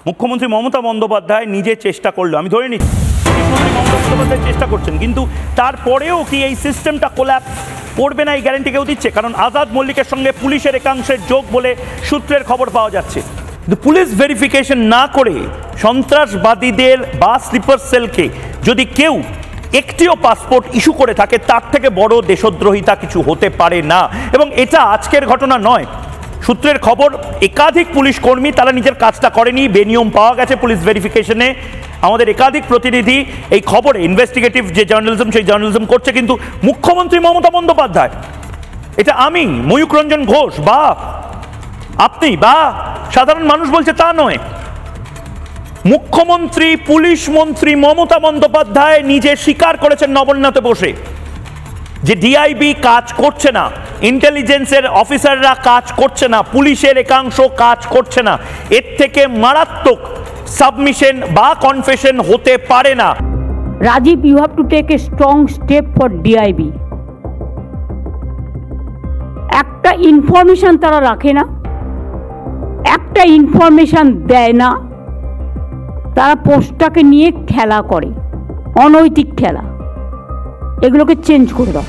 মুখ্যমন্ত্রী মমতা বন্দ্যোপাধ্যায় নিজে চেষ্টা করলো, আমি ধরে নিচ্ছি মুখ্যমন্ত্রী মমতা বন্দ্যোপাধ্যায় চেষ্টা করছেন, কিন্তু তারপরেও কি এই সিস্টেমটা কোল্যাপস করবে না এই গ্যারান্টি কেউ দিচ্ছে? কারণ আজাদ মল্লিকের সঙ্গে পুলিশের একাংশের যোগ বলে সূত্রের খবর পাওয়া যাচ্ছে। কিন্তু পুলিশ ভেরিফিকেশন না করে সন্ত্রাসবাদীদের বা স্লিপার সেলকে যদি কেউ একটিও পাসপোর্ট ইস্যু করে থাকে, তার থেকে বড় দেশদ্রোহিতা কিছু হতে পারে না। এবং এটা আজকের ঘটনা নয়, সূত্রের খবর একাধিক পুলিশ কর্মী তারা নিজের কাজটা করেনি, বেনিয়ম পাওয়া গেছে পুলিশ ভেরিফিকেশনে। আমাদের একাধিক প্রতিনিধি এই খবরে ইনভেস্টিগেটিভ যে জার্নালিজম সেই জার্নালিজম করছে, কিন্তু মুখ্যমন্ত্রী মমতা বন্দ্যোপাধ্যায়, এটা আমি ময়ূক রঞ্জন ঘোষ বা আপনি বা সাধারণ মানুষ বলছে তা নয়, মুখ্যমন্ত্রী পুলিশ মন্ত্রী মমতা বন্দ্যোপাধ্যায় নিজে স্বীকার করেছেন নবন্যাতে বসে যে ডিআইবি কাজ করছে না, ইন্টেলিজেন্সের অফিসাররা কাজ করছে না, পুলিশের একাংশ কাজ করছে না। এর থেকে মারাত্মক সাবমিশন বা কনফেশন হতে পারে না। Rajiv, you have to take a strong step for DIB. একটা ইনফরমেশন তারা রাখে না, একটা ইনফরমেশন দেয় না, তারা পোস্টটাকে নিয়ে খেলা করে, অনৈতিক খেলা। এগুলোকে চেঞ্জ করে দাও।